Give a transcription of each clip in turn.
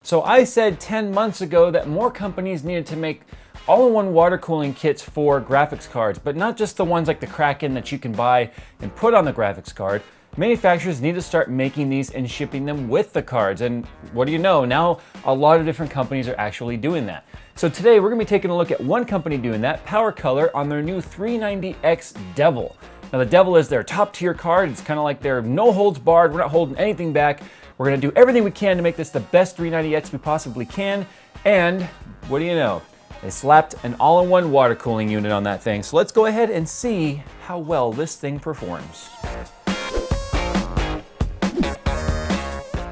So I said 10 months ago that more companies needed to make all-in-one water cooling kits for graphics cards, but not just the ones like the Kraken that you can buy and put on the graphics card. Manufacturers need to start making these and shipping them with the cards. And what do you know? Now a lot of different companies are actually doing that. So today we're gonna be taking a look at one company doing that, PowerColor, on their new 390X Devil. Now the Devil is their top tier card. It's kind of like their no holds barred. We're not holding anything back. We're gonna do everything we can to make this the best 390X we possibly can. And what do you know? They slapped an all-in-one water cooling unit on that thing. So let's go ahead and see how well this thing performs.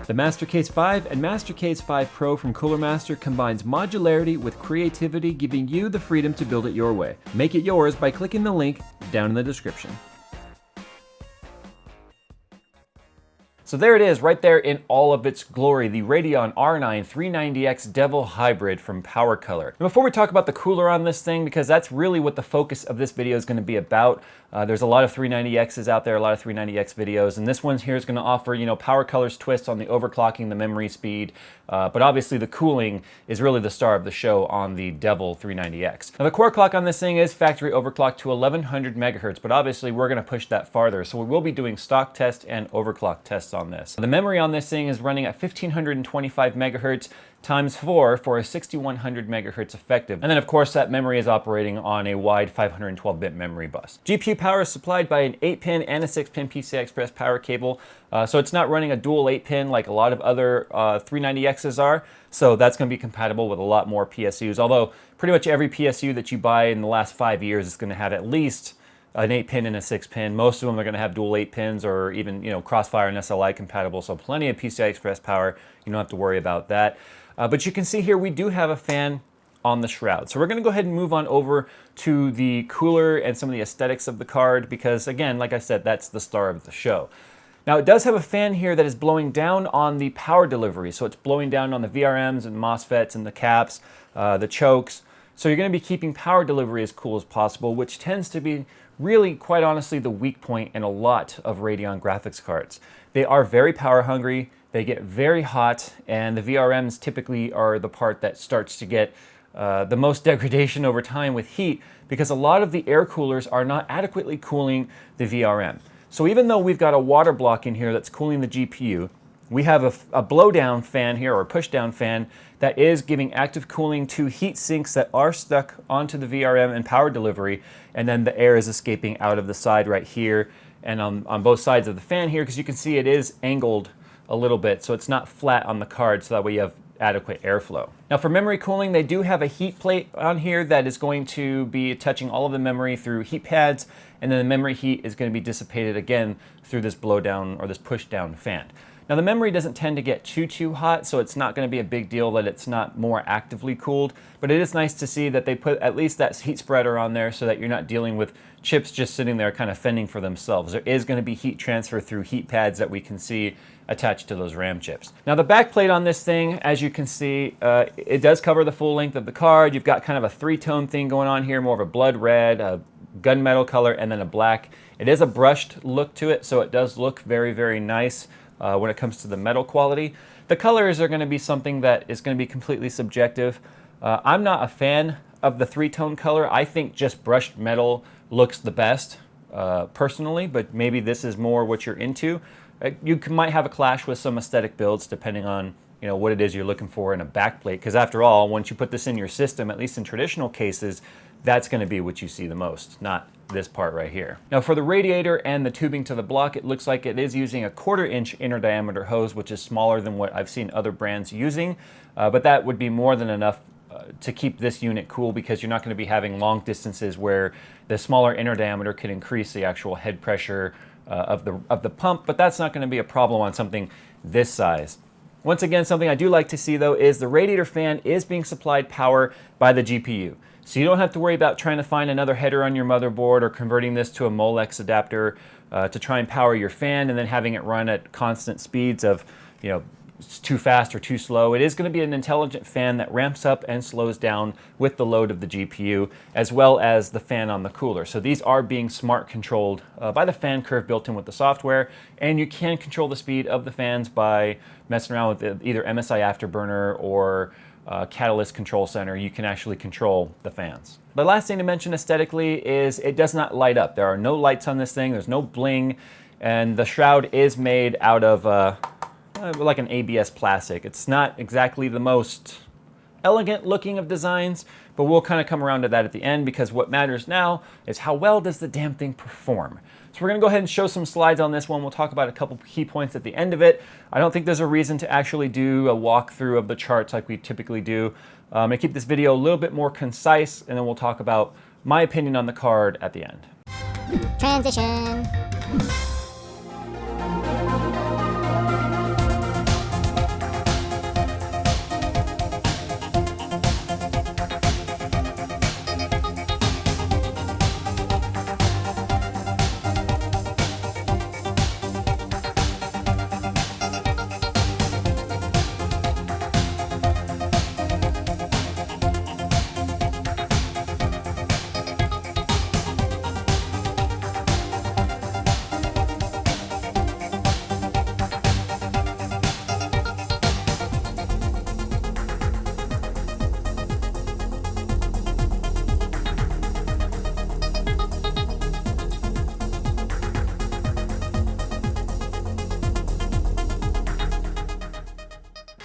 The Mastercase 5 and Mastercase 5 Pro from Cooler Master combines modularity with creativity, giving you the freedom to build it your way. Make it yours by clicking the link down in the description. So there it is, right there in all of its glory, the Radeon R9 390X Devil Hybrid from PowerColor. And before we talk about the cooler on this thing, because that's really what the focus of this video is going to be about, there's a lot of 390Xs out there, a lot of 390X videos, and this one here is going to offer, you know, PowerColor's twist on the overclocking, the memory speed, but obviously the cooling is really the star of the show on the Devil 390X. Now the core clock on this thing is factory overclocked to 1100 megahertz, but obviously we're going to push that farther, so we will be doing stock tests and overclock tests on this. The memory on this thing is running at 1525 megahertz times 4 for a 6100 megahertz effective. And then of course that memory is operating on a wide 512-bit memory bus. GPU power is supplied by an 8-pin and a 6-pin PCI Express power cable. So it's not running a dual 8-pin like a lot of other 390Xs are. So that's going to be compatible with a lot more PSUs. Although pretty much every PSU that you buy in the last 5 years is going to have at least an 8-pin and a 6-pin. Most of them are going to have dual 8-pins or even, you know, Crossfire and SLI compatible. So plenty of PCI Express power. You don't have to worry about that. But you can see here we do have a fan on the shroud. So we're going to go ahead and move on over to the cooler and some of the aesthetics of the card because, again, like I said, that's the star of the show. Now it does have a fan here that is blowing down on the power delivery. So it's blowing down on the VRMs and MOSFETs and the caps, the chokes. So you're going to be keeping power delivery as cool as possible, which tends to be really, quite honestly, the weak point in a lot of Radeon graphics cards. They are very power hungry, they get very hot, and the VRMs typically are the part that starts to get the most degradation over time with heat because a lot of the air coolers are not adequately cooling the VRM. So even though we've got a water block in here that's cooling the GPU, we have a blowdown fan here, or pushdown fan, that is giving active cooling to heat sinks that are stuck onto the VRM and power delivery, and then the air is escaping out of the side right here and on both sides of the fan here, because you can see it is angled a little bit, so it's not flat on the card, so that way you have adequate airflow. Now for memory cooling, they do have a heat plate on here that is going to be touching all of the memory through heat pads, and then the memory heat is going to be dissipated again through this blowdown or this pushdown fan. Now the memory doesn't tend to get too hot, so it's not going to be a big deal that it's not more actively cooled, but it is nice to see that they put at least that heat spreader on there so that you're not dealing with chips just sitting there kind of fending for themselves. There is going to be heat transfer through heat pads that we can see attached to those RAM chips. Now the back plate on this thing, as you can see, it does cover the full length of the card. You've got kind of a three-tone thing going on here, more of a blood red, a gunmetal color, and then a black. It is a brushed look to it, so it does look very, very nice. When it comes to the metal quality. The colors are going to be something that is going to be completely subjective. I'm not a fan of the three-tone color. I think just brushed metal looks the best personally, but maybe this is more what you're into. You might have a clash with some aesthetic builds depending on, you know, what it is you're looking for in a backplate, because after all, once you put this in your system, at least in traditional cases, that's going to be what you see the most, not this part right here. Now for the radiator and the tubing to the block, it looks like it is using a 1/4 inch inner diameter hose, which is smaller than what I've seen other brands using, but that would be more than enough to keep this unit cool, because you're not going to be having long distances where the smaller inner diameter can increase the actual head pressure of the pump, but that's not going to be a problem on something this size. Once again, something I do like to see though is the radiator fan is being supplied power by the GPU. So you don't have to worry about trying to find another header on your motherboard or converting this to a Molex adapter to try and power your fan and then having it run at constant speeds of, you know, it's too fast or too slow. It is going to be an intelligent fan that ramps up and slows down with the load of the GPU, as well as the fan on the cooler. So these are being smart controlled by the fan curve built in with the software, and you can control the speed of the fans by messing around with either MSI Afterburner or Catalyst Control Center. You can actually control the fans. The last thing to mention aesthetically is it does not light up. There are no lights on this thing, there's no bling, and the shroud is made out of like an ABS plastic. It's not exactly the most elegant looking of designs, but we'll kind of come around to that at the end, because what matters now is how well does the damn thing perform. So we're going to go ahead and show some slides on this one. We'll talk about a couple key points at the end of it. I don't think there's a reason to actually do a walkthrough of the charts like we typically do. I'm going to keep this video a little bit more concise, and then we'll talk about my opinion on the card at the end. Transition.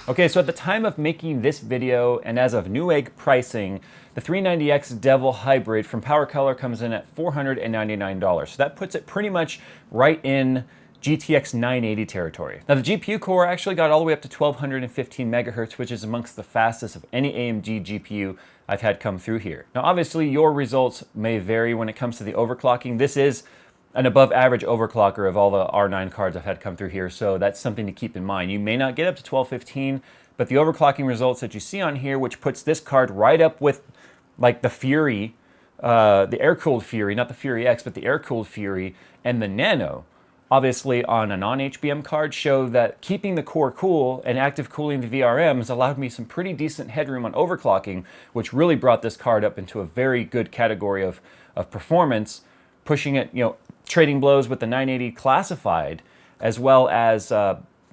Okay, so at the time of making this video and as of Newegg pricing, the 390X Devil Hybrid from PowerColor comes in at $499. So that puts it pretty much right in GTX 980 territory. Now the GPU core actually got all the way up to 1215 megahertz, which is amongst the fastest of any AMD GPU I've had come through here. Now obviously your results may vary when it comes to the overclocking. This is an above average overclocker of all the R9 cards I've had come through here, so that's something to keep in mind. You may not get up to 1215, but the overclocking results that you see on here, which puts this card right up with like the Fury, the air-cooled Fury, not the Fury X, but the air-cooled Fury, and the Nano, obviously on a non-HBM card, show that keeping the core cool and active cooling the VRMs allowed me some pretty decent headroom on overclocking, which really brought this card up into a very good category of performance, pushing it, trading blows with the 980 classified, as well as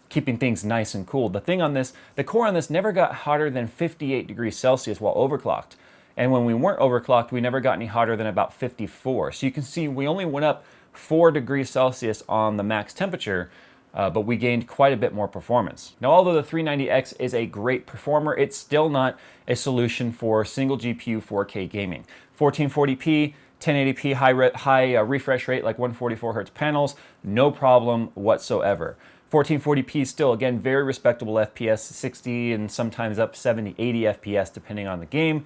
keeping things nice and cool. The thing on this, the core on this never got hotter than 58 degrees Celsius while overclocked. And when we weren't overclocked, we never got any hotter than about 54. So you can see we only went up 4 degrees Celsius on the max temperature, but we gained quite a bit more performance. Now, although the 390X is a great performer, it's still not a solution for single GPU 4K gaming. 1440p, 1080p high refresh rate, like 144 hertz panels, no problem whatsoever. 1440p is still, again, very respectable FPS, 60 and sometimes up 70, 80 FPS depending on the game.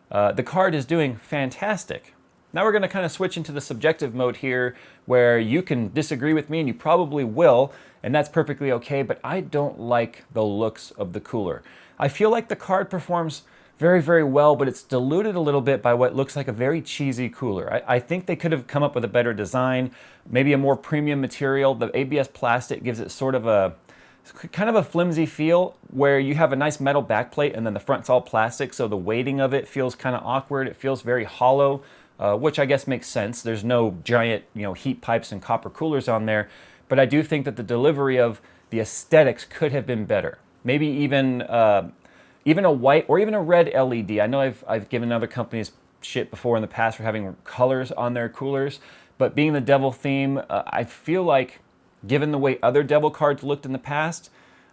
The card is doing fantastic. Now we're going to kind of switch into the subjective mode here, where you can disagree with me, and you probably will, and that's perfectly okay, but I don't like the looks of the cooler. I feel like the card performs very, very well, but it's diluted a little bit by what looks like a very cheesy cooler. I think they could have come up with a better design, maybe a more premium material. The ABS plastic gives it sort of a kind of a flimsy feel, where you have a nice metal backplate and then the front's all plastic, so the weighting of it feels kind of awkward. It feels very hollow, which I guess makes sense. There's no giant, heat pipes and copper coolers on there, but I do think that the delivery of the aesthetics could have been better. Maybe even a white or even a red LED. I know I've given other companies shit before in the past for having colors on their coolers, but being the Devil theme, I feel like, given the way other Devil cards looked in the past,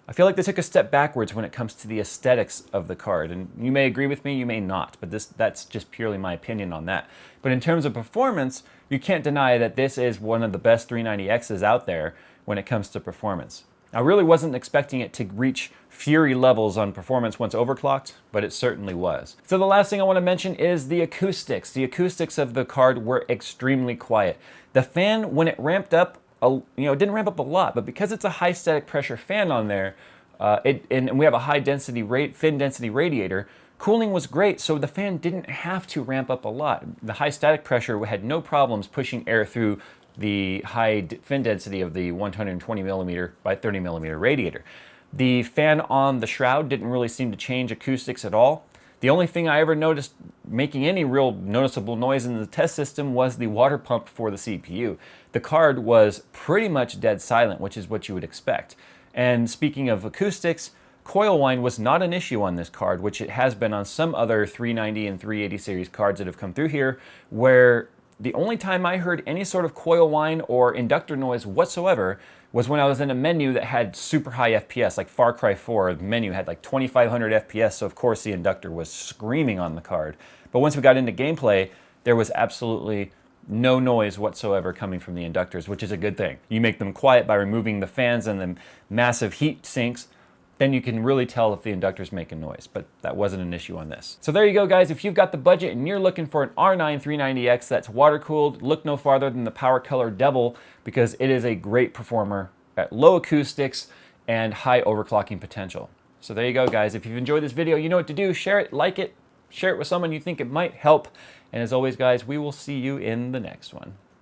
I feel like they took a step backwards when it comes to the aesthetics of the card. And you may agree with me, you may not, but that's just purely my opinion on that. But in terms of performance, you can't deny that this is one of the best 390Xs out there when it comes to performance. I really wasn't expecting it to reach Fury levels on performance once overclocked, but it certainly was. So the last thing I want to mention is the acoustics. The acoustics of the card were extremely quiet. The fan, when it ramped up, it didn't ramp up a lot, but because it's a high static pressure fan on there, and we have a high density fin density radiator, cooling was great, so the fan didn't have to ramp up a lot. The high static pressure had no problems pushing air through the high fin density of the 120 millimeter by 30 millimeter radiator. The fan on the shroud didn't really seem to change acoustics at all. The only thing I ever noticed making any real noticeable noise in the test system was the water pump for the CPU. The card was pretty much dead silent, which is what you would expect. And speaking of acoustics, coil whine was not an issue on this card, which it has been on some other 390 and 380 series cards that have come through here, where the only time I heard any sort of coil whine or inductor noise whatsoever was when I was in a menu that had super high FPS, like Far Cry 4. The menu had like 2500 FPS, so of course the inductor was screaming on the card. But once we got into gameplay, there was absolutely no noise whatsoever coming from the inductors, which is a good thing. You make them quiet by removing the fans and the massive heat sinks, then you can really tell if the inductor's making noise, but that wasn't an issue on this. So there you go, guys. If you've got the budget and you're looking for an R9 390X that's water-cooled, look no farther than the PowerColor Devil, because it is a great performer at low acoustics and high overclocking potential. So there you go, guys. If you've enjoyed this video, you know what to do. Share it, like it, share it with someone you think it might help. And as always, guys, we will see you in the next one.